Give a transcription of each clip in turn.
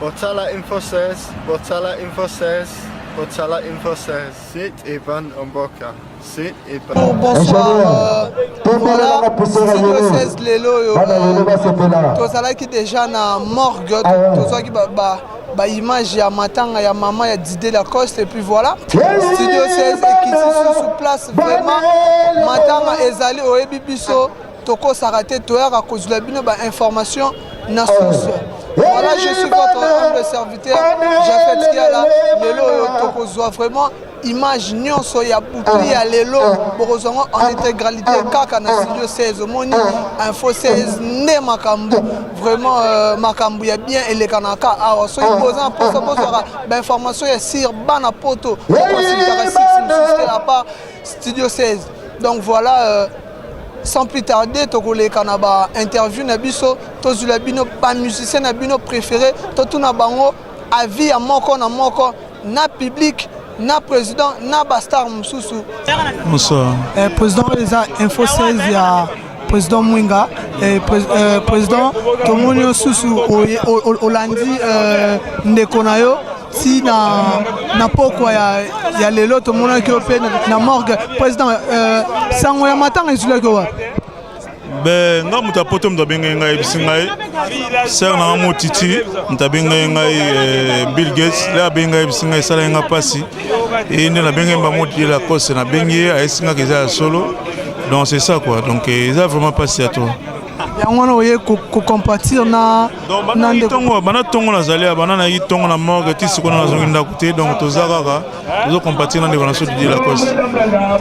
Botala Info 16, Botala Info 16, Botala Info 16. C'est Evan Omboka. C'est Evan. Bonsoir. Voilà, Studio 16 Lelo. Tozala qui déjà na morgue, tozala qui ba image ya matanga ya maman ya Didier Lacoste et puis voilà. Studio 16 qui sous place vraiment matanga ezali oyebi biso toko sarate toya ka kozula bino ba information na source. Voilà, je suis votre humble serviteur, Jafet Kiala. Lelo toko zoa vraiment image nyonso ya bouclier ya lelo borozongo en intégralité kaka na Studio 16 moni info 16 ne makambu vraiment makambu ya bien elekanaka awa so ipoza posa posa ba information ya sir bana poto considérer 6 à part Studio 16. Donc voilà, sans plus tarder tokole kanaba interview na biso tozula bino ba musicien na bino préféré totuna bango avis ya moko na public na président na bastar Moussou. Bonsoir. Président les info 16 il y a président Mwinga et président Tomonio Soussou au lundi ndekonayo si na poko ya lelo tomona ki open na morgue président sango ya matanga izula ko wa Ben nga mutapoto mtabenga ngai bisingai ser na motiti mtabenga ngai Bill Gates la benga bisingai sala nga pasi et ne la benga ba moti la cause na bengi a esinga keza solo donc c'est ça quoi donc ils a vraiment passé à toi yango oye ko compatir na tongo bana tongo na zalia bana na yi tongo na morgue ti siko na zongi ndakuté donc tozaka tozo compatir na ndeko na so de la cause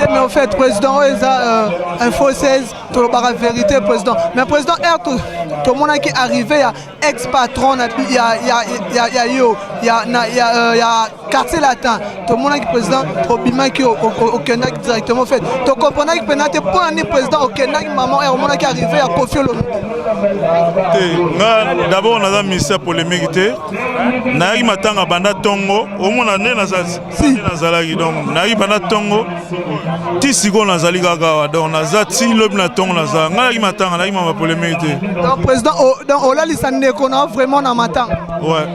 mais au fait président eza info 16 to ba vérité président mais président R to mona qui arrivé ya ex patron ya yo ya quartier latin to mona qui président obima qui au Kenya directement fait to comprendre que penate pour année président au Kenya maman R mona qui arrivé à Kofi Olomide. D'abord on a ministère polémique nayi matanga banda tongo omona ne nazalaki donc nayi banda tongo ti siko nazali kaka donc nazati lobi na tongo nazala ngai matanga nayi ma polémique. Donc président donc on l'a lisandé qu'on a vraiment na matanga. Ouais.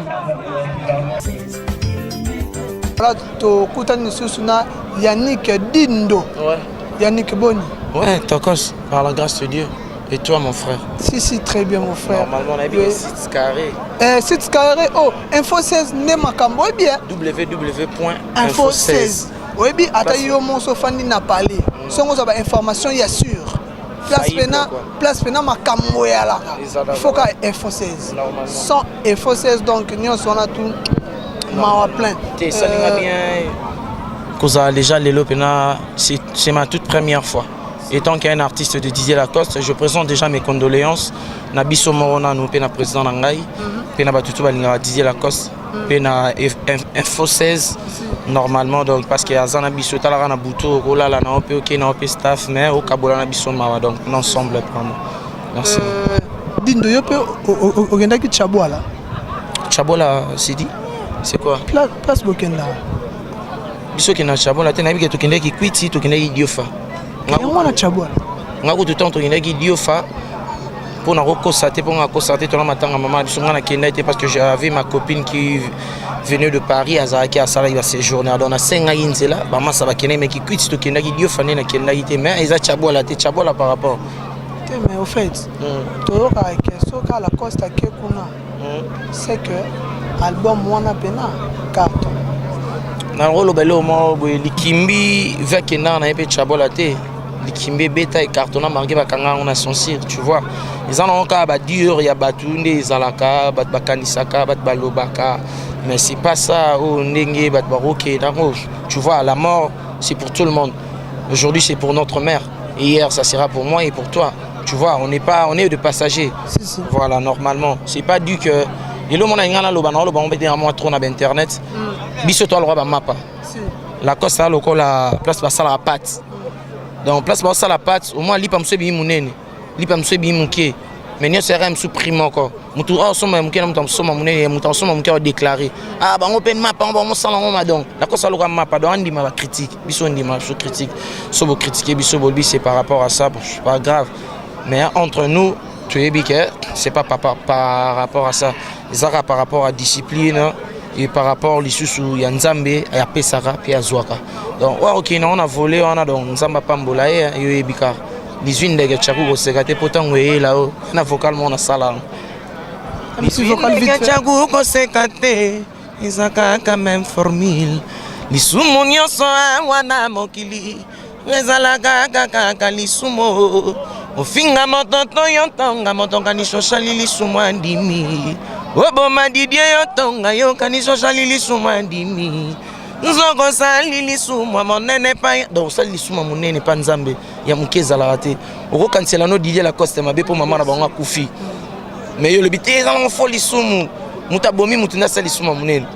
Là to kutani susuna Yannick Dindo. Ouais. Yannick Boni. Ouais, Tokos par la grâce de Dieu. Et toi, mon frère? Si, très bien, mon frère. Normalement, on a bien 6 carrés. 6 carrés, oh, Info 16, ne makambo, oui bien. www.info16. Oui bien, attends, mon sofani n'a parlé. Sans qu'on ait information, il y a sûr. Place pena makambo ya là. Il faut qu'à Info 16. Sans Info 16, donc, nous sommes là tout. Mawa plein. Ça va bien. Cause déjà, Lelo Pena, c'est ma toute première fois. Étant qu'un artiste de Didier Lacoste, je présente déjà mes condoléances. Nabiso Morona, nous sommes président Nangai, Pena Batutu Balinga Didier Lacoste, Pena Info 16 normalement donc parce que Azana Biso Talara na Buto, Rola la na OP OK na OP staff mais au Kabola na Biso Mawa donc l'ensemble vraiment. Merci. Dindo yope ogenda ki Chabola. Chabola Sidi, c'est quoi? Place Bokenda. Biso ki na Chabola, te na bi ke tokende ki kwiti, tokende ki Diofa. Nga ko tout temps tokende ki Diofa pour na constater pour na constater ton matanga maman biso nga na kenda était parce que j'avais ma copine qui venait de Paris azaki à sala va séjourner donc na senga yinzela ba masa ba kende mais qui quitte tokende ki Diofa ne na kenda ite mais eza Chabola te Chabola par rapport mais au fait to ka question ka la Costa ke kuna c'est que album wana pena carton na rolo belo mo likimbi vekena na epe Chabola te Likimbe beta et cartona marqué bakanga on a son cire tu vois ils en ont ka ba dur ya batunde ezalaka bat bakanisaka bat balobaka mais c'est pas ça oh ndenge bat baroké tu vois la mort c'est pour tout le monde aujourd'hui c'est pour notre mère et hier ça sera pour moi et pour toi tu vois on est de passagers voilà normalement c'est pas dû que et le monde a ngana loba na loba on bete moi trop na internet biso to le roi ba mapa la costa lokola place ba sala pat. Donc place pour ça la pâte au moins lipa mse bi munene lipa mse bi muke mais nous serait supprimer encore mutu oh soma muke na mutu soma munene mutu soma muke déclarer ah ba open map on ba mo sala ngoma donc la cosa lo map donc andi ma critique biso ndi ma so critique so bo critiquer biso bolbi c'est par rapport à ça c'est pas grave mais entre nous tu es bique c'est pas par rapport à ça ezaka par rapport à discipline et par rapport lisusu ya nzambe ya pesaka pe azwaka donc wa OK on a volé on a donc nzamba pambola yo ebika 18 ndege chaku ko sekate potango la na vocalement na sala petit vocal vite chaku ko sekate izaka quand même formule lisumu nyonso wana mokili ezalaka kaka lisumu ofinga mototo yotonga motonga ni soshali lisumu andimi oboma didie yotonga yokani soshali lisumu andimi nzoko sali lisumu monene pa donc sali lisumu monene pa nzambe ya mukeza la raté oko kansela no Didier Lacoste mabe po mama na bango akufi mais yo le bité za fo lisumu mutabomi mutunda sali lisumu monene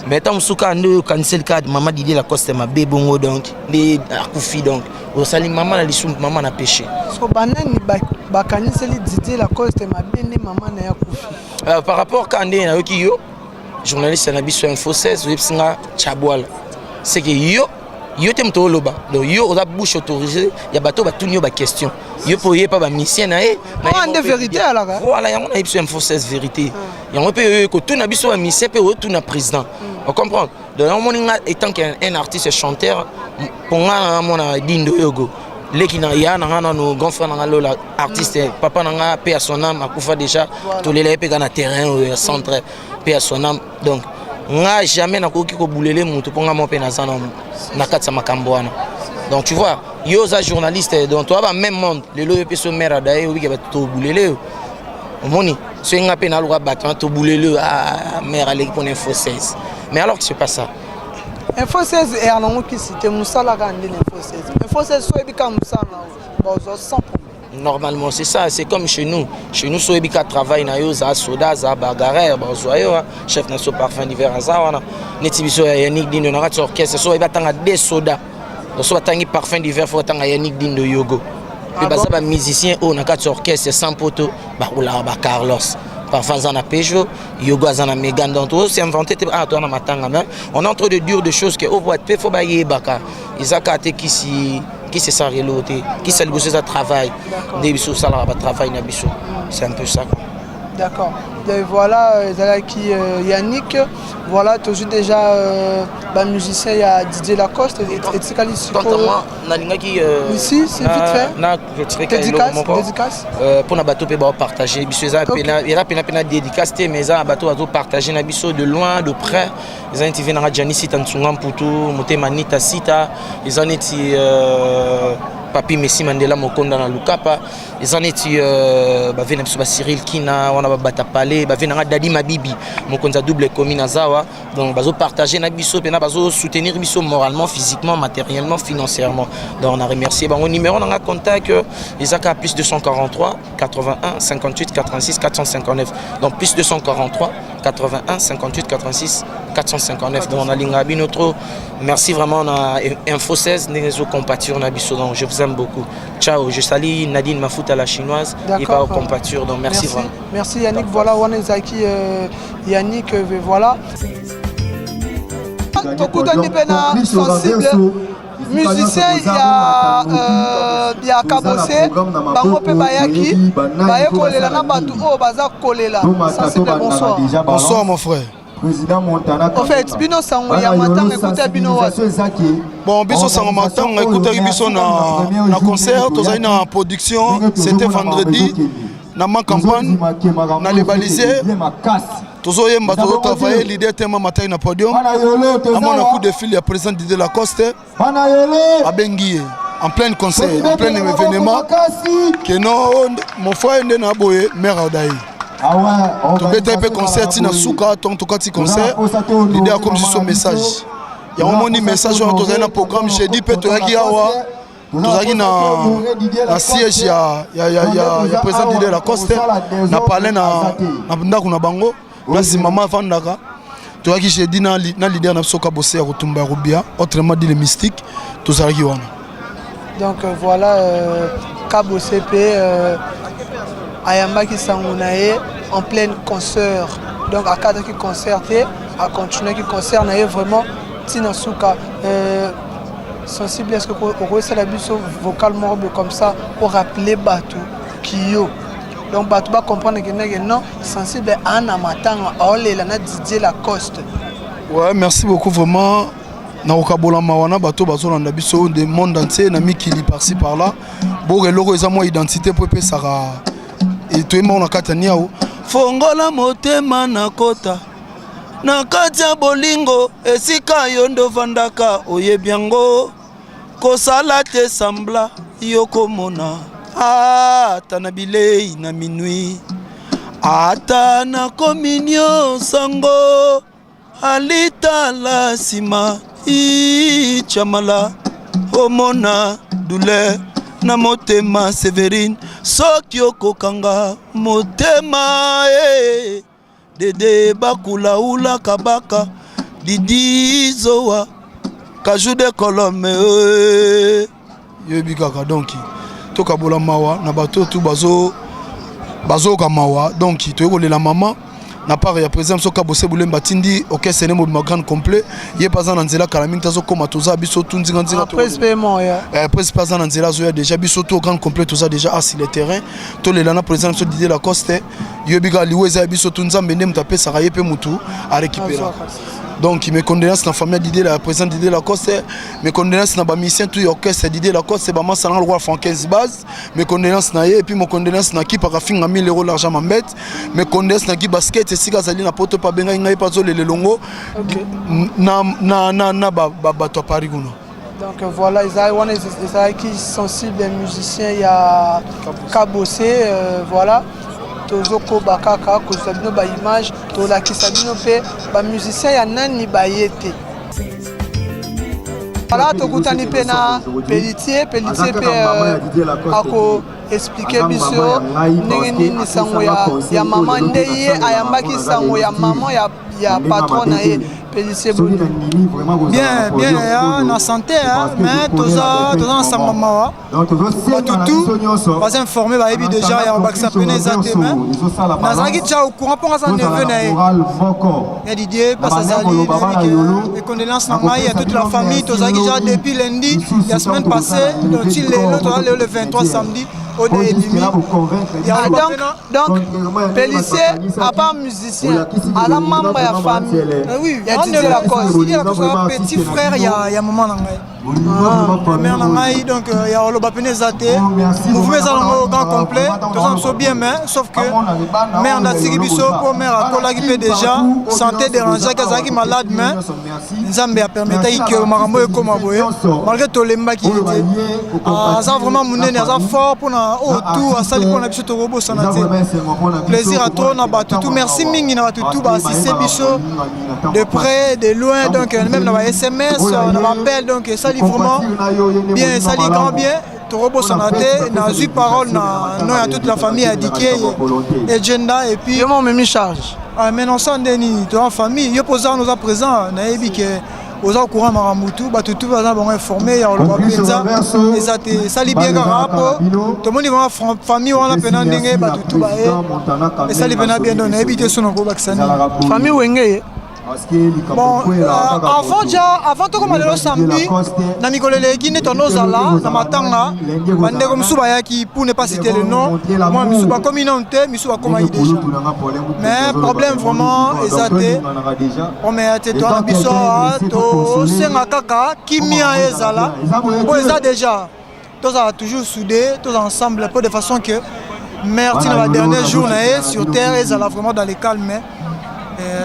mais tant musuka ndo kansel card mama Didier Lacoste mabe bongo donc ni akufi donc o sali mama na lisumu mama na péché so banani ba kaniseli Didier Lacoste mabe ne mama na akufi par rapport à Kandé na yoki yo journaliste na biso info 16 websinga Chabwala c'est que yo te mto loba donc yo oza bouche autorisée ya bato ba tunyo ba question yo poye pas ba mission na e na de vérité alors voilà yango na biso info 16 vérité yango pe ko tuna biso ba mission pe tuna président on comprend donc on moninga étant qu'un artiste chanteur pour nga mona dindo yogo leki na ya na no grand frère na lola artiste papa na pe à son âme akufa déjà to lele pe na terrain au centre pe à son âme donc nga jamais na koki ko boulele mutu ponga mo pe na zana na katsa makambo wana donc tu vois yo za journaliste donc toi ba même monde le lo pe so mera dae obi ke ba to boulele omoni so nga pe na lo ba to boulele ah mera leki pour info 16 mais alors que c'est pas ça info 16 et alongo ki cité musala ka ndine info 16 info 16 so ebika musala bozo 100%. Normalement c'est ça, c'est comme chez nous Soebika travaille na yo za soda za bagarre bazoyo chef na so parfum d'hiver azawana netibiso ya Yannick Dindo na kati orchestre so eba tanga des soda so batangi parfum d'hiver fo tanga Yannick Dindo yogo pe baza ba musicien o na kati orchestre sans poto ba ola ba Carlos parfum za na Peugeot yogo za na Mégane donc c'est inventé ah toi na matanga mais on est en train de dire des choses que au boîte pe fo ba yebaka izaka te kisi qui c'est ça réalité qui c'est le ça travail des bisous ça là travail na bisous c'est un peu ça quoi. D'accord. Et voilà qui Yannick voilà toujours déjà musicien il y a Didier Lacoste et Tsikali moi nalinga qui ici c'est vite fait na dédicace pour na bateau pe ba partager bisous ça pena il y a pena dédicace mais ça bateau à partager na bisous de loin de près ils ont été na Jani sita Ntsunga Mputu motema nita sita ils ont été Papi Messi Mandela Mokonda na Lukapa ils en étaient bavena biso ba Cyril Kina wana ba batapale bavena Dadi Mabibi mokonza double commune azawa donc bazo partager na biso pena bazo soutenir biso moralement physiquement matériellement financièrement donc on a remercié bango numéro na contact Isaka plus 243 81 58 86 459 donc plus 243 81 58 86 459 donc on a linga binotro merci vraiment na info 16 les compatir na biso donc je vous aime beaucoup ciao je salue Nadine Mafuta la chinoise et pas au compatir donc merci vraiment merci Yannick voilà on est qui Yannick voilà tokutani pena sensible musicien ya Kabose bango pe bayaki baye kolela na batu o baza kolela sensible bonsoir bonsoir mon frère Président Montana. En fait, bino sango ya matanga écoutez bino wa. Bon, biso sango matanga écoutez biso na concert, tozali na production, c'était vendredi na ma campagne na les balisés. Tozoyemba tozo travailler l'idée tellement matanga na podium. À mon coup de fil, il y a président Didier Lacoste. À Benguié. En plein concert, en plein événement. Que non, mon frère est na boye, mère Odaï. Tu peux être concert na souka ton kati concert l'idée a comme son message il y a un moni message on a un programme j'ai dit peut être qui awa tozaki na siège ya président Didier Lacoste na parler na ndako na bango place maman fandaka tozaki j'ai dit na leader na soka bosser kotumba robia autrement dit les mystiques tozaki wana donc voilà Cabo CP Ayamba qui s'ennuie en plein concert donc à cadre qui concerté à continuer qui concert vraiment Tina Souka sensible est-ce que pour la biso vocal morbe comme ça pour rappeler Batou Kyo donc bato ba comprendre que non sensible ana matanga olela na Didier Lacoste. Ouais, merci beaucoup vraiment. Na okabola mawana bato bazolanda biso de monde entier na mikili par-ci par-là. Bo reloko eza mo identité po pe sara et to ema na kataniao. Fongola motema na kota. Na kati ya bolingo esika yondo vandaka oyebiango kosala te sambla yokomona ata na bilei na minuit ata na communion sango alita la sima ichamala omona douleur na motema Sévérine soki okokanga motema Dede bakula ula kabaka Didi zoa kajude kolome yebi kaka donc toka bola mawa na bato tu bazo ka mawa donc to la maman na part ya président soka bosse bulemba tindi orchestre nemo ma grande complet ye pas en nzela kalaming tazo koma toza biso tunzinga nzinga to paiement ya presque pas en nzela zo ya déjà biso to grande complet toza déjà assis le terrain to le lana président so Didier Lacoste yebiga liweza biso tunzambe ndem tapé sara yepe mutu a récupérer. Donc mes condoléances na famille Didier la président Didier Lacoste, mes condoléances na ba musicien tout orchestre Didier Lacoste ba massa na roi francaise base, mes condoléances na ye et puis mes condoléances na ki para finga 1000 € l'argent m'embête, mes condoléances na ki basket et sika zali na poto pa benga ngai pa zo le longo na ba to Paris kuno. Donc voilà, ils qui sensible des musiciens, il y a Kabossé, voilà. Tozoko bakaka kozabino ba image to la kisabino pe ba musicien ya nani ba yete. Voilà tokutani pe na Pelletier pe ako expliquer biso ndenge nini sango ya maman ndeye ayambaki sango ya maman ya patron na ye. Bien, en santé, mais tous ensemble, maman. Tout, pas informé, bah, déjà, il y a un vaccin pénétraté, mais Nazaki déjà au courant pour ça neveu na Didier, pas ça les condoléances à Maï, à toute la famille, tous déjà depuis lundi, la semaine passée, le 23 samedi. Donc, Pelletier, à part musicien, à la membre de la famille. Oui, il y a Didier Lacoste. Il y a un petit frère, il y a un moment dans donc il y a le Bapene Zate, mouvement est grand complet, tout ça sont bien, mais sauf que mère n'a tiré biso pour mère à collaguer déjà, santé dérangée, qui malade, mais Zambé a permis que Marambo est comme malgré tout les mbaki était. Ça vraiment mon nez, ça fort pour autour, à ça qu'on a biso tout robot santé. Plaisir à toi, on a battu tout, merci Mingi, on a tout, si c'est biso de près, de loin, donc même dans les SMS, on appelle donc ça. Vraiment bien, ça dit grand bien. Torobo Sanate, n'a eu parole, à toute la famille indiquée, et Genda, et puis. Comment on me mis charge? Mais non, sans déni, toute la famille, il y a posé nous à présent, on a dit que aux au courant Maramoutou, tout va être informé, il y a le ça ça dit bien rapport, tout le monde va en famille, on a peine d'engager, tout va et ça dit bien donné, éviter son vaccin. Famille Wenge. Bon, avant tout comme le samedi, na mikolele qui n'est en ozala, na matanga, bande comme Soubaya qui pour ne pas citer le nom, moi Misuba communauté, Misuba comme déjà. Mais problème vraiment exacté. On met tête dans biso to senga kaka qui mia ezala. Bon ça déjà. Tous a toujours soudé, tous ensemble de façon que mère tina la dernier jour na sur terre ezala vraiment dans les calmes.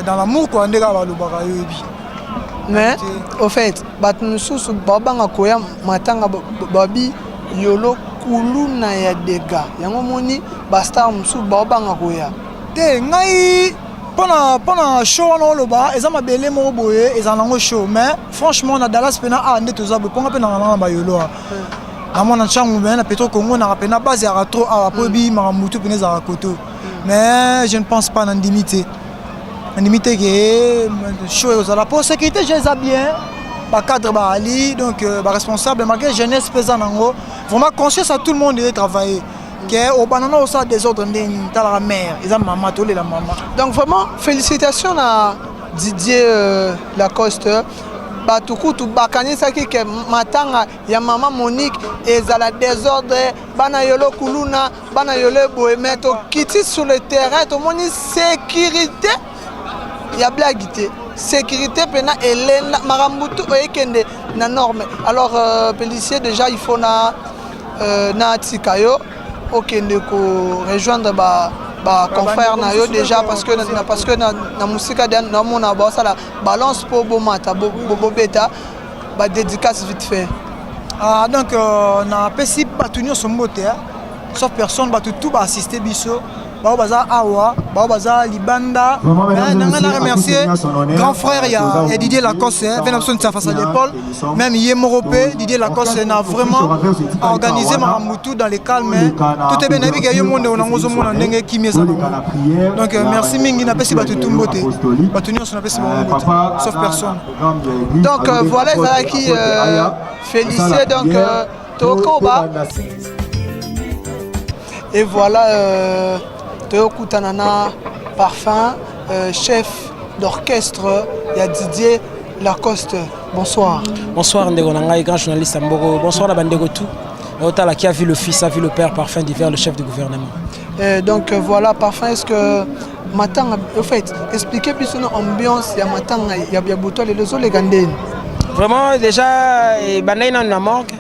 Dans l'amour quoi ndeka ba lobaka yobi mais au fait batnususu babanga koya matanga babi yolo kuluna ya dega yango moni basta musu babanga koya te ngai pona show na loba ezama bele mo boye ezanango show mais franchement na Dallas pena ande tozabe ponga pena na ba yolo na mona changu na Petro Congo na pena base ya trop a probi maramutu pena za koto mais je ne pense pas na limité. Limité que show aux la pour sécurité j'ai ça bien pas cadre ba ali donc responsable malgré jeunesse pesant nango vraiment conscience à tout le monde de travailler que au banana au ça des autres dans la mère ils ont maman tolé la maman donc vraiment félicitations à Didier Lacoste bato kutu bakanisaki ke matanga ya mama Monique ezala désordre bana yolo kuluna bana yolo boye mais tokiti sur le terrain tomoni sécurité ya blagité sécurité pena elena marambutu oyekende na norme alors policier déjà il faut na tikayo okende ko rejoindre ba confrère na yo déjà parce que na musika na mona ba sala balance pour bomata bobeta ba dédicace vite fait donc na pesi batunyo sombote sauf personne tout ba assister biso ba baza awa ba baza libanda na remercier grand frère ya Didier Lacoste vient absolument face à l'épaule même Yemorope Didier Lacoste n'a vraiment organisé Maramoutou dans les calmes tout est bien avec yo monde on ngozo mona ndenge kimia donc merci mingi na pesi batu tumbote batu nyonso na pesi bombote sauf personne donc voilà ça qui féliciter donc Tokoba et voilà Toyokutanana Parfum, chef d'orchestre, il y a Didier Lacoste. Bonsoir. Bonsoir Ndego Nangai, grand journaliste à Mboro. Bonsoir la Bandego tout. Otala qui a vu le fils, a vu le père, Parfum d'hiver, le chef du gouvernement. Donc voilà, Parfum, est-ce que Matang, au fait, expliquez plus son ambiance, il y a Matang, il y a Boutol et les autres, les Gandés. Vraiment, déjà, Bandai n'a manque.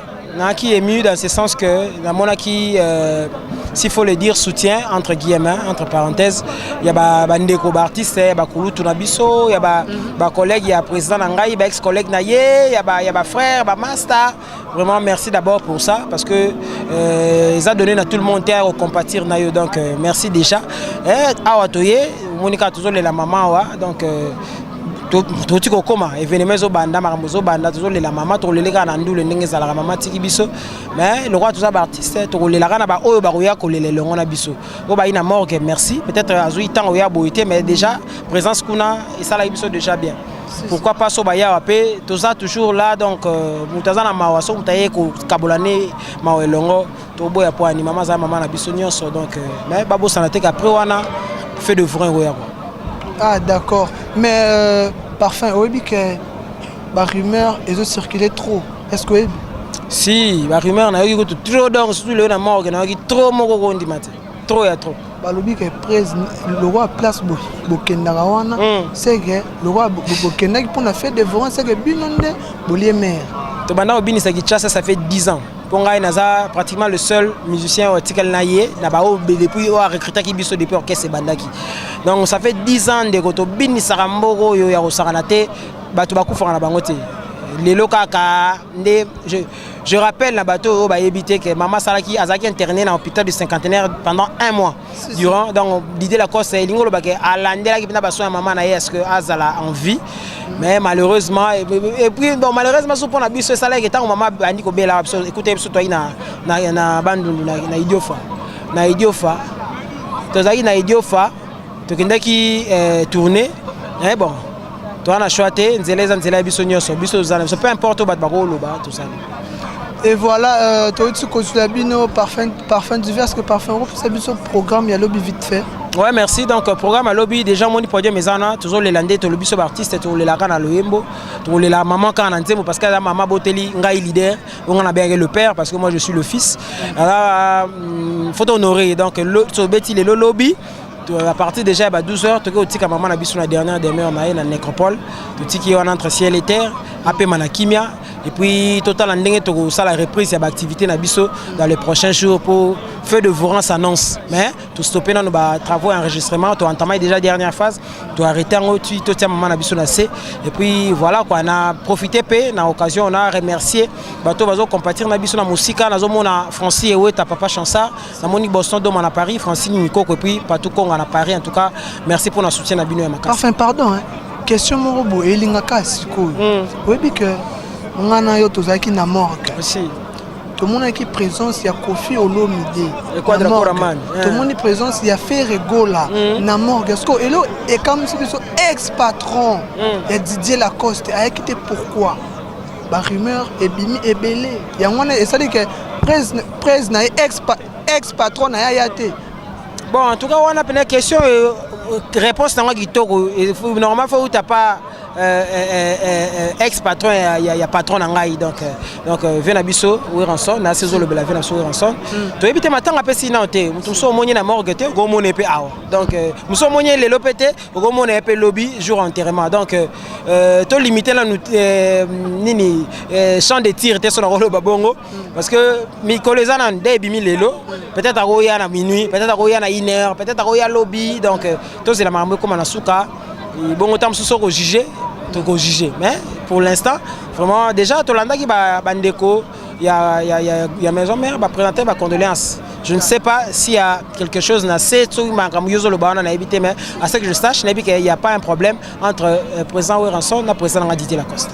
Qui est ému dans ce sens que la monarchie, s'il faut le dire, soutient entre guillemets, entre parenthèses, il y a des artistes, il y a Koulou Tunabiso, il y a des collègues, il y a président Nangaï, il y a ex-collègue Naye, il y a des frères, il y a Masta. Vraiment merci d'abord pour ça parce que ils ont donné à tout le monde terre au compatir Nayo, donc merci déjà. Et à Watoye, Monica toujours la maman, donc tout comme événement zo banda maramozo banda toujours la maman to le lega na ndule ndenge za la maman tiki biso mais le roi tout ça artiste to le la na ba oyo ba roya ko le longo na biso ko ba ina morgue merci peut-être azui temps oya boité mais déjà présence kuna et ça la biso déjà bien pourquoi pas so ba ya pe tout ça toujours là donc mutaza na mawaso mutaye ko kabolane mawe longo to boya po ani maman za maman na biso nyonso donc mais babo sanate après wana fait de vrai roya quoi. Ah d'accord, mais Parfum, oui, que la rumeur est circulée trop. Est-ce que si, la rumeur n'a eu trop d'or, surtout le mort, n'a eu trop moko di matin. Trop et trop. Bah le que le roi place Bokendarawana, c'est que le roi Bokenda qui pour la fête de Voran, c'est que Binonde Bolier mère. Tobanda Obini ça fait 10 ans. Ponga Naza pratiquement le seul musicien au Tikel Naye, depuis a recruté qui biso depuis orchestre Bandaki. Donc ça fait 10 ans de Goto Bini Saramboro yo ya Saranate, bato baku fera na bangote. Les lokaka je rappelle la bateau ba éviter que maman Salaki Azaki interné dans l'hôpital du cinquantenaire pendant 1 mois. Durant donc Didier Lacoste lingo lo baké alandela ki pina baso maman na est-ce que Azala en vie mais malheureusement et puis bon malheureusement so pona biso sala que tant maman bandi ko bela écoutez biso toi na bandundu na idiofa tozaki na idiofa tokendaki tourner et bon toi on a choisi nzela biso nyonso biso zana peu importe bat bakolo ba tout ça. Et voilà, tu as consulté parfum divers que parfum rouge, c'est biso programme il y a lobby vite fait. Ouais merci donc programme à lobby déjà moni produit mes ana toujours les landais to lobby sur artiste to le la kana loyembo to le la maman kana nzembo parce que la maman boteli ngai leader on a bien le père parce que moi je suis le fils. Alors faut honorer donc le so beti le lobby à partir déjà à 12h tu as maman na biso la dernière demain on a na nécropole tu qui on entre ciel et terre après manakimia et puis total ndenge to ça la reprise ya activité na biso dans les prochains jours pour feu de Voran s'annonce mais tout stopper dans nos travaux enregistrement tu entamé déjà dernière phase tu arrêter en tu tia maman na biso na C et puis voilà quoi on a profité pe na occasion on a remercié bato bazo compatir na biso na musika na zo mona Francis et ta papa Chansard na moni Boston dom à Paris Francine Mikoko et puis partout Congo à Paris en tout cas merci pour notre soutien na bino ya makasi. Enfin pardon hein question morobo elingaka siko oui que on a yo tozaki na morgue aussi tout le monde qui présence il y a Kofi Olomide et quoi de Coraman tout le monde présence il y a Ferregola na morgue est-ce que hello et comme si ex-patron il y a Didier Lacoste a quitté pourquoi ba rumeur et bimi et belé il y a ngona et ça dit que presse na ex-patron na yate bon en tout cas on a une question réponse dans kitoko normalement faut t'as pas ex-patron il y a patron nangai donc Venabiso Wiranson na saison le bela Venabiso Wiranson to éviter matin après si na te muso monye na morgue te go monye pe awa donc muso monye le lopete go monye pe lobby jour enterrement donc to limiter la nini champ de tir te son rolo babongo parce que mi kolezana nde bimi lelo peut-être à roya na minuit peut-être à roya na 1h peut-être à roya lobby donc to c'est la mambo comme na suka bon autant sous ko juger to ko juger mais pour l'instant vraiment déjà Tolanda qui bandeko il y a maison mère va présenter ma condoléance. Je ne sais pas s'il y a quelque chose na c'est le bana na éviter mais à ce que je sache il n'y a pas un problème entre président Wiranson et président Didier Lacoste.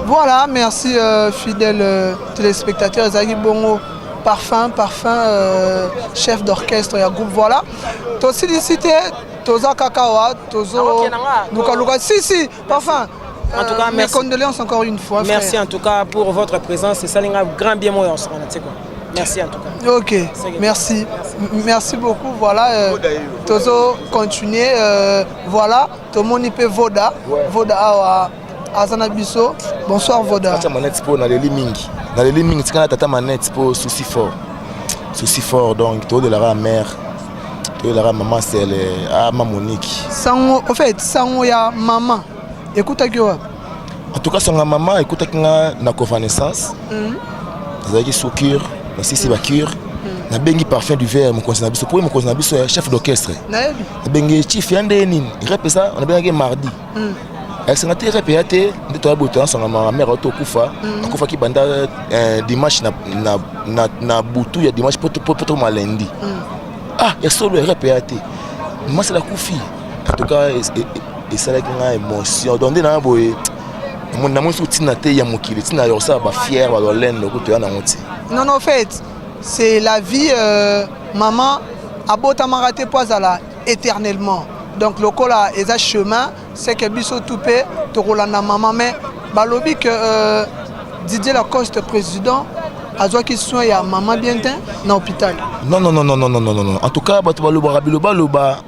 Voilà, merci fidèles téléspectateurs Zagi Bongo parfum chef d'orchestre et groupe voilà. Aussi cité Toza Kakawa, Tozo Luka si parfum. En tout cas, mes condoléances encore une fois. Merci frère. En tout cas pour votre présence. C'est ça, un grand bien moi. Merci en tout cas. Ok, merci beaucoup. Voilà, Tozo continuer. Voilà, Tomoni pe Voda, Voda à Zanabiso. Bonsoir Voda. Tata manette pour na leli mingi. Na leli mingi tika tata manette pour souci fort donc tout de la mère. La maman c'est maman Monique. Sango, en fait, sango ya maman. Écoute à quoi? En tout cas, son maman écoute à na convalescence. Zaki soukir, na sisi bakir. Na bengi parfum du verre mon conseiller biso pour mon conseiller biso chef d'orchestre. Na bengi chief yande nini. Répé ça, on a bengi mardi. Elle s'en a été répété de toi boton son maman mère auto kufa. Kufa ki banda dimanche na butu ya dimanche pour lundi. Ah, il y a solo répété. Moi c'est la koufi. En tout cas, et ça avec une émotion. Donc on a boy. Mon amour soutient na te ya mokili. Tina yo ça ba fier ba lendo ko to na moti. Non en fait, c'est la vie maman abota maraté poazala éternellement. Donc le cola et ça chemin, c'est que biso toupé to rolanda maman mais balobi que Didier Lacoste président a dit qu'il soit ya maman bien dans l'hôpital. Non. En tout cas, batu baloba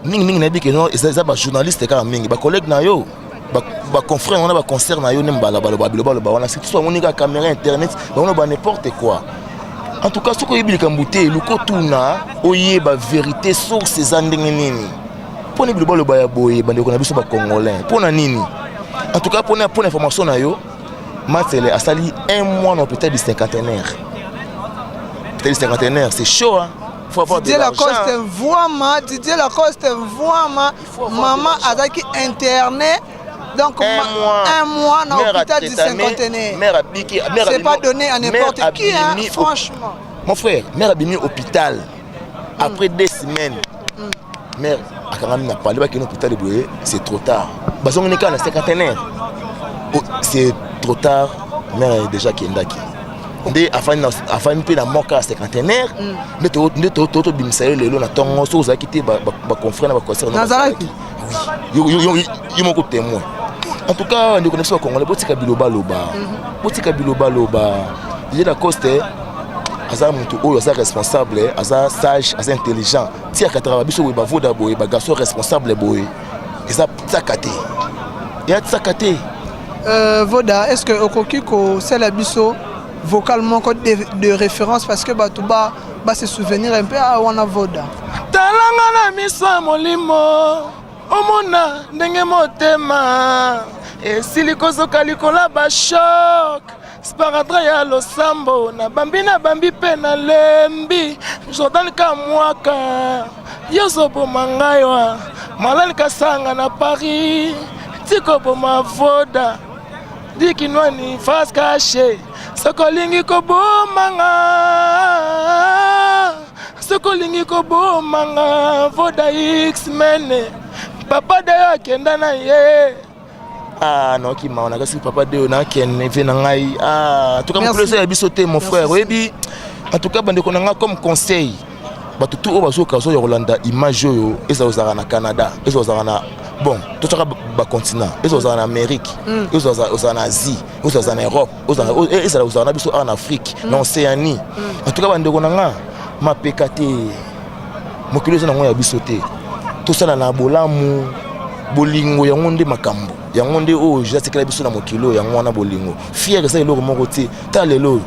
mingi na bi que non, ça ba journaliste ka mingi, ba collègue na yo, ba confrère on a ba concert na yo nem baloba on a surtout on a caméra internet, on a n'importe quoi. En tout cas, ce que yebili kambouté, le kotuna oye ba vérité sur ces andenge nini. Poni baloba ya boye bande ko na biso ba congolais. Pona nini? En tout cas, pour information na yo, Matele a sali 1 mois dans l'hôpital du cinquantenaire. Le cinquantenaire, c'est chaud, hein. Faut avoir Didier Lacoste Didier Lacoste maman a été internée donc 1 mois dans l'hôpital du cinquantenaire. C'est pas donné à n'importe qui, hein, franchement. Mon frère, mère a béni au hôpital après 2 semaines. Mère a quand même parlé de l'hôpital de Boye, c'est trop tard. Parce qu'on est quand dans le cinquantenaire. C'est trop tard, mère est déjà kindaki. Afin de la moka cinquantenaire, nous avons bimsayo le na tongo so za kiti ba confrère na concert Nazaraki. Oui. Yo mon témoin. En tout cas, nous connaissons Congolais botika biloba loba. Il est à Coste aza mutu oyo aza responsable, aza sage, aza intelligent. Tia katara biso ba voda boy ba garçon responsable boy. Eza tsakate. Ya tsakate. Voda, est-ce que Okokiko c'est la biso vocalement code de référence parce que Batouba va se souvenir un peu à Wana Voda. Talanga na misa molimo omona ndenge motema esiliko zokalikola ba choc sparadra ya losambo na bambi pe na lembi Jordan Kamwaka yozo bomangaywa malali kasanga na Paris tiko boma Voda dikinwani face caché Sokolingi ko bomanga Voda X-Men papa de akenda na ye non ki maona kasi papa de na ken ve na ngai en tout cas mon plaisir bisoté mon frère webi en tout cas bande ko nga comme conseil batu tout obazo kazo ya Rolanda image yo ezozara na Canada ezozara na bon tout ça ba continent ezozara na Amérique ezozara na Asie ezozara na Europe ezozara na biso en Afrique na Océanie en tout cas bande ko nga ma pekate mokilo za na ya bisoté tout ça na bolamu bolingo ya ngonde makambo yango nde oyo je atikala biso na mokilo yango wana bolingo fier eza eloko moko te talelo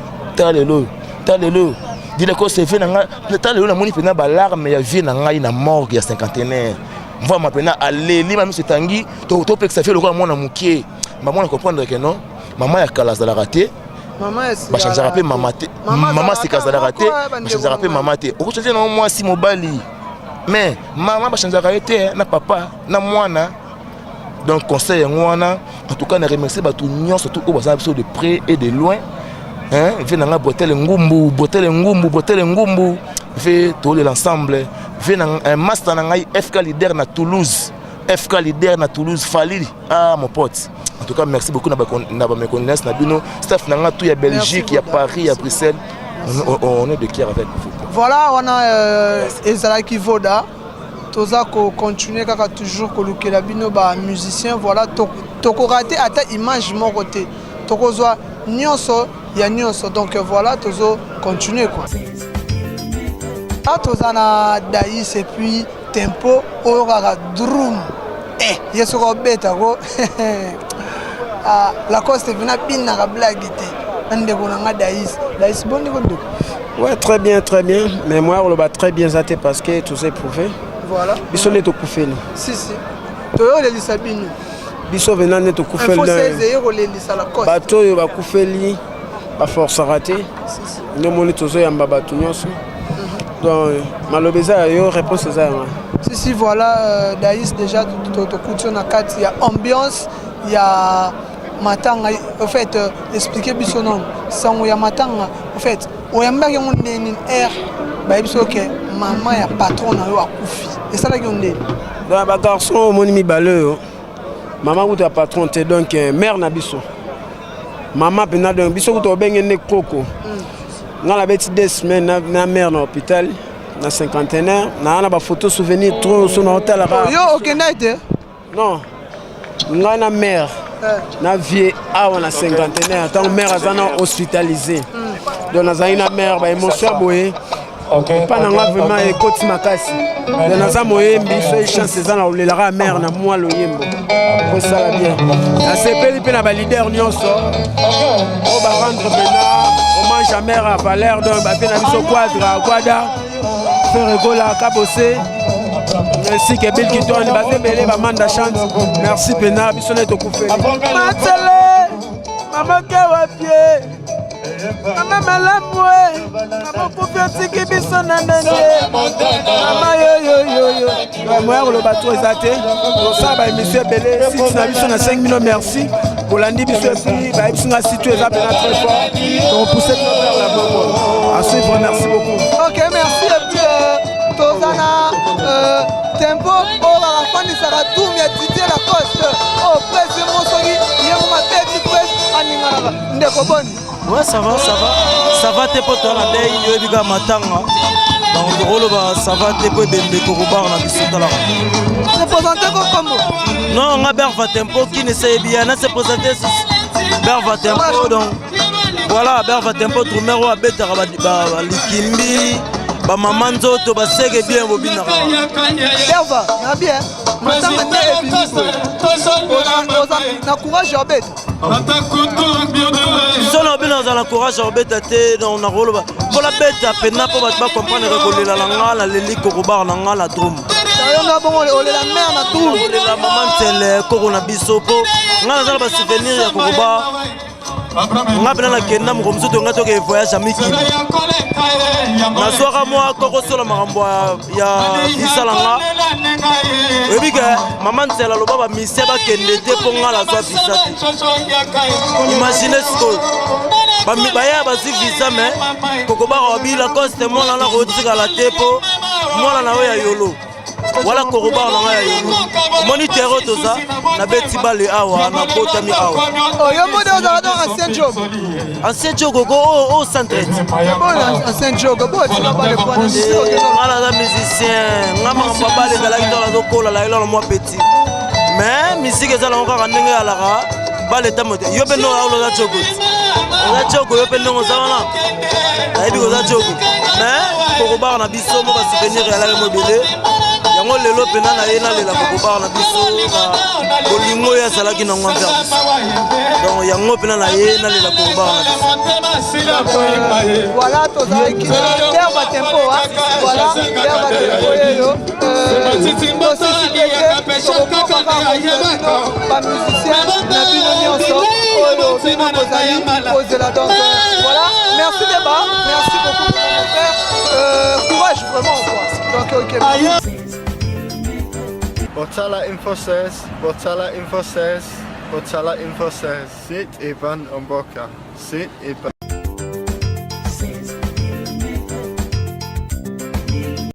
dile ko se vie na nga talelo namoni mpena balarme ya vie na ngai na morgue ya cinquantenaire mvama mpena aleli mami setangi topekisa fie lokola mwana mokie mamona comprendre ke non mama ya kala azalaka te bachangeaka mpe mama te mama sika azalaka te bachangeaka mpe mama te okochange na mwasi mobali mais mama bachangeaka ye te na papa na mwana donc conseil yango wana en tout cas na remercier bato nyonso tout oyo bazala biso de près et de loin ve nanga botele ngumbu ve tolela ensemble ve na master na ngai FK leader na Toulouse Falili mon pote. En tout cas merci beaucoup na ba méconnaissance na bino staff nanga tout ya Belgique ya Paris ya Bruxelles on est de cœur avec vous. Voilà on a ezalaki voda toza ko continuer kaka toujours ko lukela bino ba musicien voilà toko rater ata image moko te tokozwa nyonso ya nyonso donc voilà tozo continuer quoi. Toza na Daïs et puis tempo orara drum yeso ko beta ko la coste vena bina ka blague te ande ko nga Daïs boni ko ndeko. Ouais, très bien, mais moi on le bat très bien zaté parce que tout c'est prouvé. Voilà. Biso ne to kufeli. Si. Toyo le lisabino. Biso venant ne to kufeli. Il faut saisir le lisa la coste. Bato yo ba kufeli ba force raté. Si. No moni tozo ya mbabatu nyonso. Donc malobeza yo réponse ça. Si voilà Daïs déjà to couture na carte il y a ambiance, il y a matanga en fait expliquer biso non sango ya matanga en fait oyamba yango neni air ba biso que maman ya patron na yo akufi et ça la yonde ba garçon moni mi baleux maman ou ta patron te donc mère na biso maman pena donc biso ko to bengene koko ngala beti 2 semaines na mère na hôpital na cinquantenaire na ba photo souvenir trop sur na hôtel yo okenate non ngana mère na vie awa na cinquantenaire tant mère azana hospitalisé donc nazali na mère ba émotion boye pana nga vraiment ekoti makasi donc naza moyembi so chance ezana olelaka mère na moi loyembo ko sala bien na sepeli pe na ba leader nyonso o ba rendre bena hommage à mère à Valère donc ba pe na biso quadra faire gola kabosé. Merci que Bill qui tourne basé belé ba manda chante. Merci Pena bisone to koufeli. Matele maman kawa pied. Maman malamwe. Maman koufeli ki bisona nende. Maman yo. Moi le bateau ezate. Pour ça ba monsieur belé si tu na bisona 5 minutes merci. Bolandi biso puis ba bisinga situé ça Pena très fort. Donc pousser vers la bombe. À suivre merci beaucoup. OK merci et puis Tozana tempo la fin de Sarah tout mais Didier Lacoste presse Mosogi yemo ma tête presse aningala ndeko boni. Ouais ça va tempo to na dei yo biga matanga donc rolo ba ça va tempo bembe ko bar na bisota la se présenter comme non nga berva tempo qui ne sait bien na se présenter berva tempo donc voilà berva tempo trumero abeta ba likimbi ba maman nzoto ba sege bien bobina ka berva na bien matanga ne ebiso na courage abeta solo bino za la courage abeta te donc na rolo ba pour la beta pena pour ba comprendre que la ngala leli ko bar na ngala drum yo na bongo ole la mère na tout la maman tele ko na biso po ngala za ba souvenir ya ko ba nga bena na kenda mo mzuto nga toke voyage à Miki na soka moi koko solo makambo ya bisalanga ebika maman tela lo baba mise ba kende te po nga la so bisati imaginez ko ba ya ba si visa mais koko ba obila coste mona na rotika la tepo mona na ya yolo wala koroba na ya yolo moniteur toza na beti bale awa na kota mi awa yo mode oza dans ancien jogo go centre ancien jogo bo tina bale kwa ngala da musicien ngama babale galaki dans la zokola la ilo mo petit mais musique ezala encore ndenge ya lara bale tamote yo beno la za jogo yo beno za wana ayibi go za jogo mais koroba na biso mo ba souvenir ya la mobile yango lelo mpena na ye nalela kokobaka na biso na bolingo oyo azalaki nango envers biso donc yango mpena na ye nalela kokobaka na biso. Voilà, tozalaki der batempo voilà der batempo oyo tosisi ete tokokokaka bino bamusicien na bino nyonso oyo bino bozali kozela donc voilà merci débat merci beaucoup mon frère courage vraiment quoi donc ok. Botala Info 16, Botala Info 16, Botala Info 16. Sit Ivan Omboka. Sit Ivan.